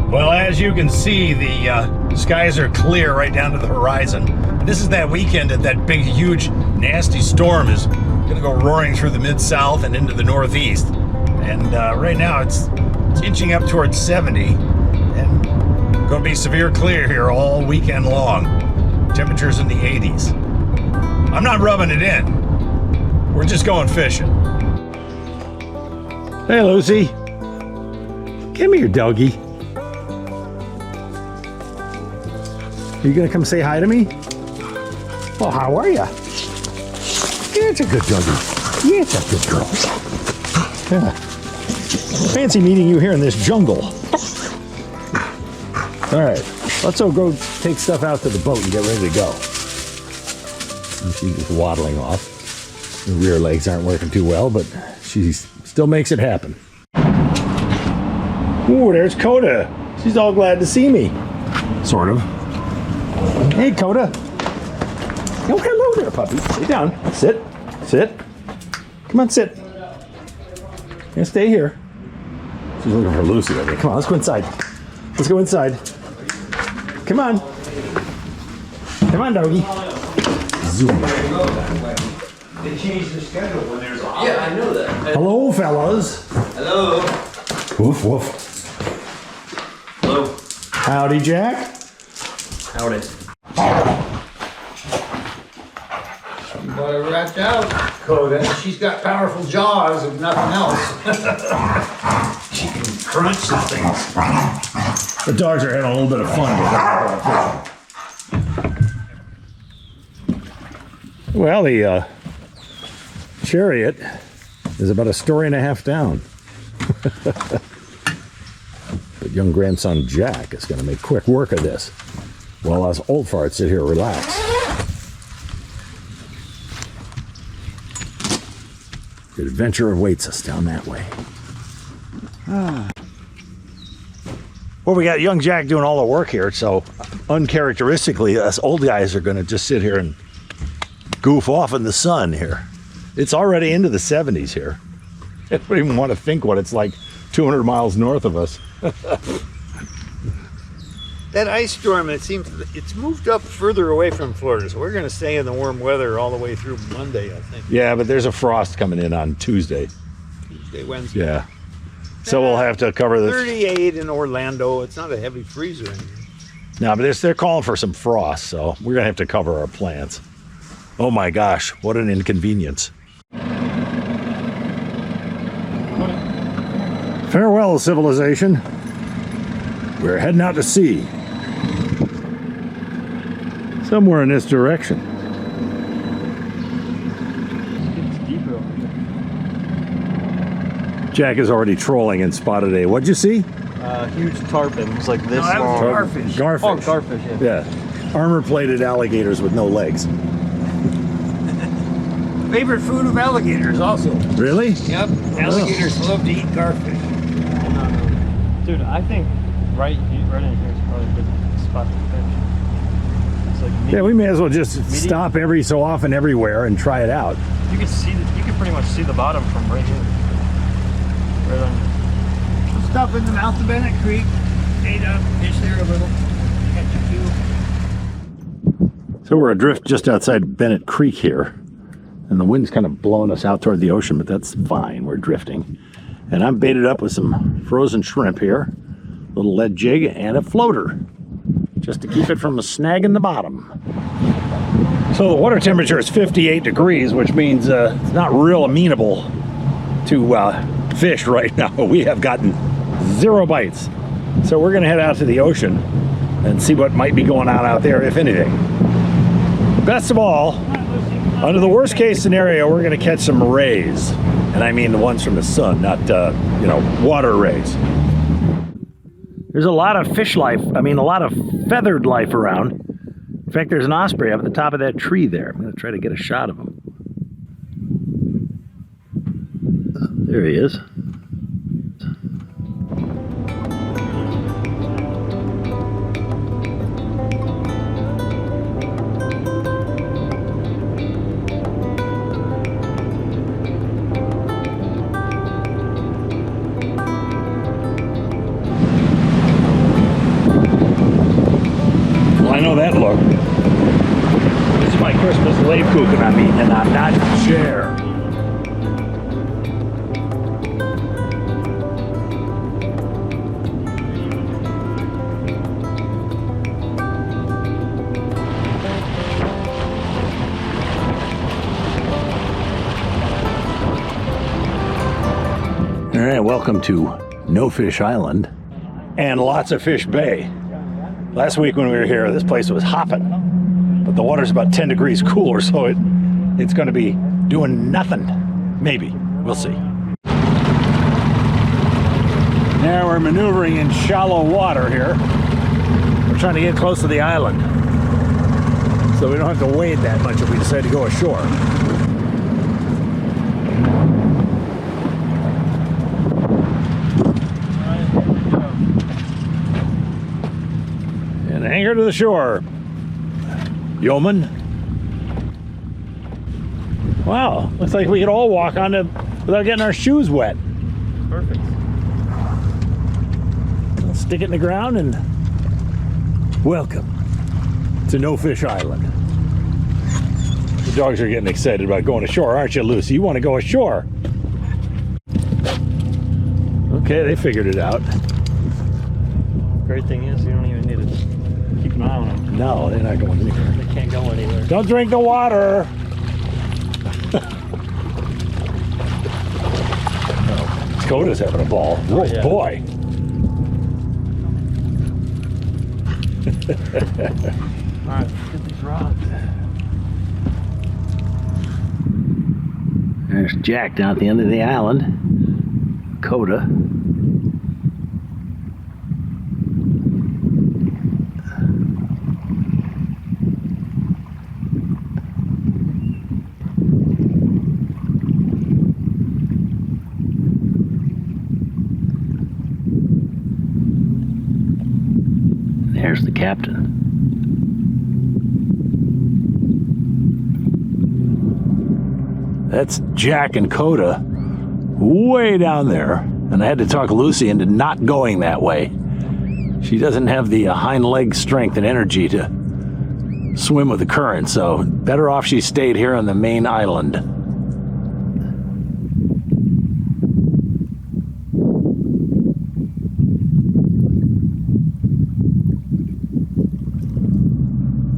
Well, as you can see, the skies are clear right down to the horizon. This is that weekend that that big, huge, nasty storm is going to go roaring through the mid-south and into the northeast. And right now it's inching up towards 70 and going to be severe clear here all weekend long. Temperatures in the 80s. I'm not rubbing it in. We're just going fishing. Hey, Lucy. Come here, doggy. Are you gonna come say hi to me? Well, how are you? Yeah, it's a good doggy. Yeah, it's a good girl. Yeah. Fancy meeting you here in this jungle. All right, let's all go take stuff out to the boat and get ready to go. And she's just waddling off. The rear legs aren't working too well, but she still makes it happen. Ooh, there's Koda. She's all glad to see me. Sort of. Hey, Koda. Oh, hello there, puppy. Sit down. Sit. Sit. Come on, sit. Yeah, stay here. She's looking for Lucy over there. Come on, let's go inside. Let's go inside. Come on. Come on, doggy. Zoom. They change the schedule when there's a holiday. Yeah, I know that. Hello, fellas. Hello. Woof, woof. Hello. Howdy, Jack. Howdy. Somebody wrapped out Koda. She's got powerful jaws if nothing else. She can crunch some things. The dogs are having a little bit of fun with it. Well, the chariot is about 1.5 stories down. But young grandson Jack is going to make quick work of this while us old farts sit here and relax. The adventure awaits us down that way. Well, we got young Jack doing all the work here, so uncharacteristically, us old guys are going to just sit here and goof off in the sun here. It's already into the 70s here. I don't even want to think what it's like 200 miles north of us. That ice storm, it seems it's moved up further away from Florida, so we're going to stay in the warm weather all the way through Monday, I think. Yeah, but there's a frost coming in on Tuesday. Tuesday, Wednesday. Yeah. So we'll have to cover this. 38 in Orlando. It's not a heavy freezer in here. No, but they're calling for some frost, so we're going to have to cover our plants. Oh my gosh, what an inconvenience. Farewell, civilization. We're heading out to sea. Somewhere in this direction. It's deeper over here. Jack is already trolling and spotted a, what'd you see? Huge tarpon. It's like this that was long. garfish. Oh, Garfish. garfish, yeah. Yeah. Armor-plated alligators with no legs. Favorite food of alligators also. Really? Yep, alligators love to eat garfish. Dude, I think right in here is probably a good spot to fish. It's like Yeah, we may as well just stop every so often everywhere and try it out. You can see, you can pretty much see the bottom from right here. Right on. Stop in the mouth of Bennett Creek, ate up, fish there a little, catch a few. So we're adrift just outside Bennett Creek here, and the wind's kind of blowing us out toward the ocean, but that's fine, we're drifting. And I'm baited up with some frozen shrimp here, a little lead jig, and a floater, just to keep it from snagging the bottom. So the water temperature is 58 degrees, which means it's not real amenable to fish right now. We have gotten 0 bites. So we're gonna head out to the ocean and see what might be going on out there, if anything. Best of all, under the worst case scenario, we're gonna catch some rays. And I mean the ones from the sun, not, water rays. There's a lot of fish life, a lot of feathered life around. In fact, there's an osprey up at the top of that tree there. I'm gonna try to get a shot of him. There he is. that look. This is my Christmas Lebkuchen I'm eating, and I'm not share. All right, welcome to No Fish Island and Lots of Fish Bay. Last week when we were here, this place was hopping, but the water's about 10 degrees cooler, so it's going to be doing nothing. Maybe. We'll see. Now we're maneuvering in shallow water here. We're trying to get close to the island, so we don't have to wade that much if we decide to go ashore. Anchor to the shore, yeoman. Wow, looks like we could all walk on it without getting our shoes wet. Perfect. I'll stick it in the ground and welcome to No Fish Island. The dogs are getting excited about going ashore, aren't you, Lucy? You want to go ashore? Okay, they figured it out. Great thing is you don't even need to keep an eye on them. No, they're not going anywhere. They can't go anywhere. Don't drink the water. Oh, Koda's having a ball. Oh, yeah. Boy. All right, let's get these rods. There's Jack down at the end of the island. Koda. There's the captain. That's Jack and Koda way down there. And I had to talk Lucy into not going that way. She doesn't have the hind leg strength and energy to swim with the current, so better off she stayed here on the main island.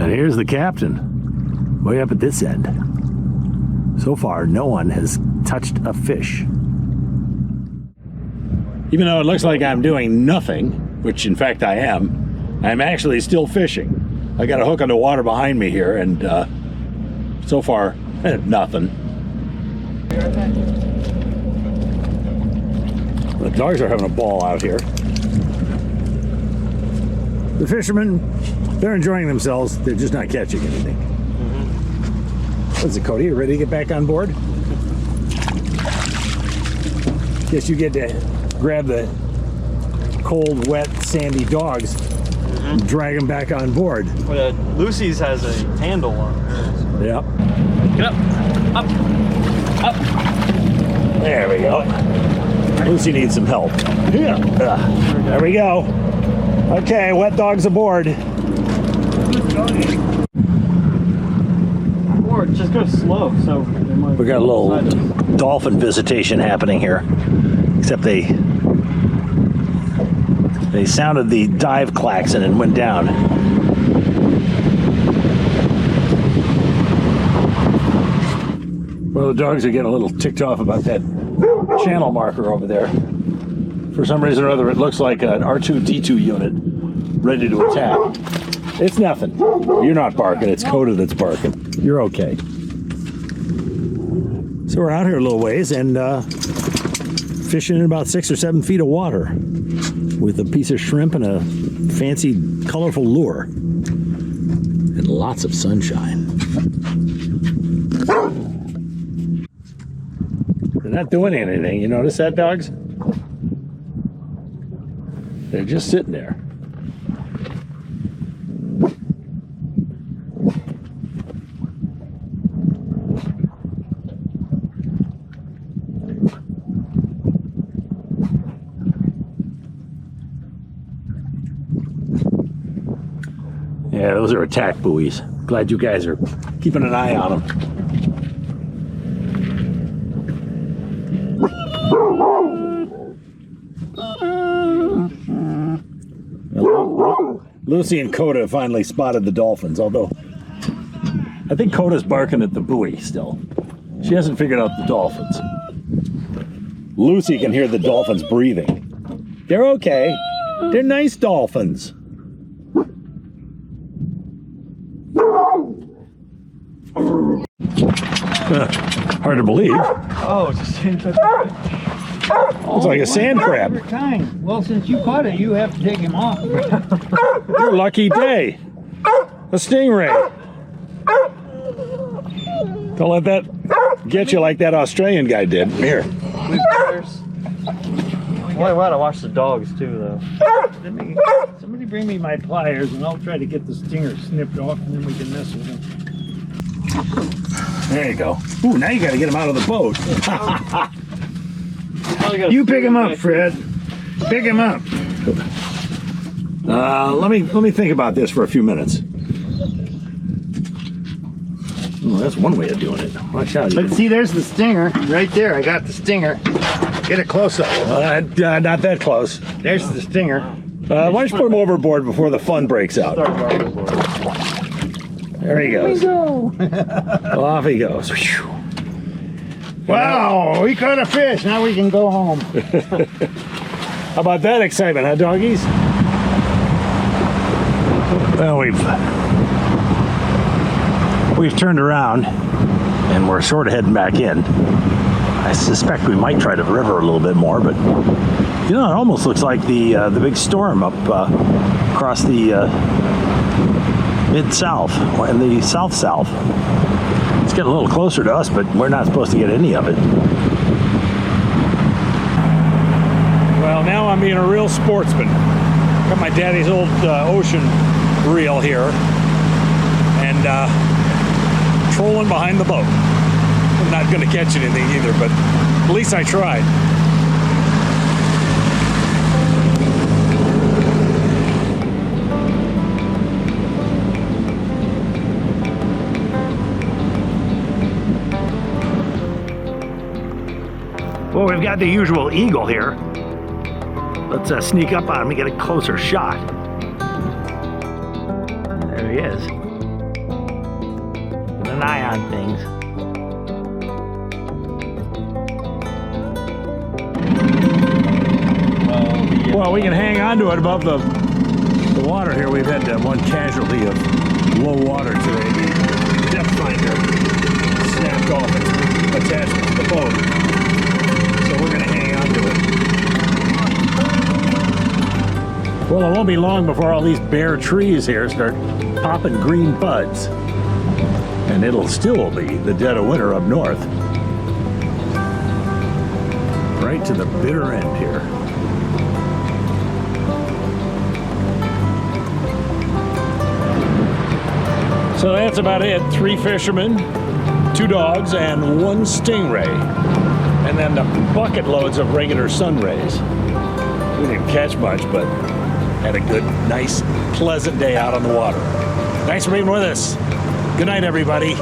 And here's the captain, way up at this end. So far, no one has touched a fish. Even though it looks like I'm doing nothing, which in fact I am, I'm actually still fishing. I got a hook on the water behind me here, and so far, nothing. The dogs are having a ball out here. The fishermen, they're enjoying themselves. They're just not catching anything. What's it, Cody? You ready to get back on board? Guess you get to grab the cold, wet, sandy dogs and drag them back on board. Well, Lucy's has a handle on hers. Yep. Get up. Up. There we go. Lucy needs some help. Yeah. There we go. Okay, wet dogs aboard. Or just go slow, so they might. We got a little dolphin visitation happening here. Except they sounded the dive klaxon and went down. Well, the dogs are getting a little ticked off about that channel marker over there. For some reason or other, it looks like an R2-D2 unit ready to attack. It's nothing. You're not barking. It's Koda that's barking. You're okay. So we're out here a little ways and fishing in about 6 or 7 feet of water with a piece of shrimp and a fancy, colorful lure and lots of sunshine. They're not doing anything. You notice that, dogs? They're just sitting there. Yeah, those are attack buoys. Glad you guys are keeping an eye on them. Lucy and Koda finally spotted the dolphins, although I think Koda's barking at the buoy still. She hasn't figured out the dolphins. Lucy can hear the dolphins breathing. They're okay. They're nice dolphins. Hard to believe. Oh, it's the same type. It's like a sand crab. Favorite kind. Well, since you caught it, you have to take him off. Your lucky day. A stingray. Don't let that get you like that Australian guy did. Here. Why I watch the dogs too, though. Somebody bring me my pliers and I'll try to get the stinger snipped off and then we can mess with him. There you go. Ooh, now you got to get him out of the boat. You pick him up, Fred. Pick him up. Let me think about this for a few minutes. Oh, that's one way of doing it. Watch out. But see, there's the stinger right there. I got the stinger. Get a close up. Not that close. There's the stinger. Why don't you put him overboard before the fun breaks out? There he goes. Well, off he goes. Wow, we caught a fish. Now we can go home. How about that excitement, huh, doggies? Well, we've turned around and we're sort of heading back in. I suspect we might try the river a little bit more, but you know, it almost looks like the big storm up across the mid-south and the south-south. It's getting a little closer to us, but we're not supposed to get any of it. Well, now I'm being a real sportsman. Got my daddy's old ocean reel here and trolling behind the boat. I'm not going to catch anything either, but at least I tried. Well, we've got the usual eagle here. Let's sneak up on him and get a closer shot. There he is. With an eye on things. Well, we can hang on to it above the water here. We've had one casualty of low water today. The depth finder snapped off its attachment to the boat. So we're going to hang on to it. Well, it won't be long before all these bare trees here start popping green buds. And it'll still be the dead of winter up north. Right to the bitter end here. So that's about it. 3 fishermen, 2 dogs, and 1 stingray. And then the bucket loads of regular sun rays. We didn't catch much, but had a good, nice, pleasant day out on the water. Thanks for being with us. Good night, everybody.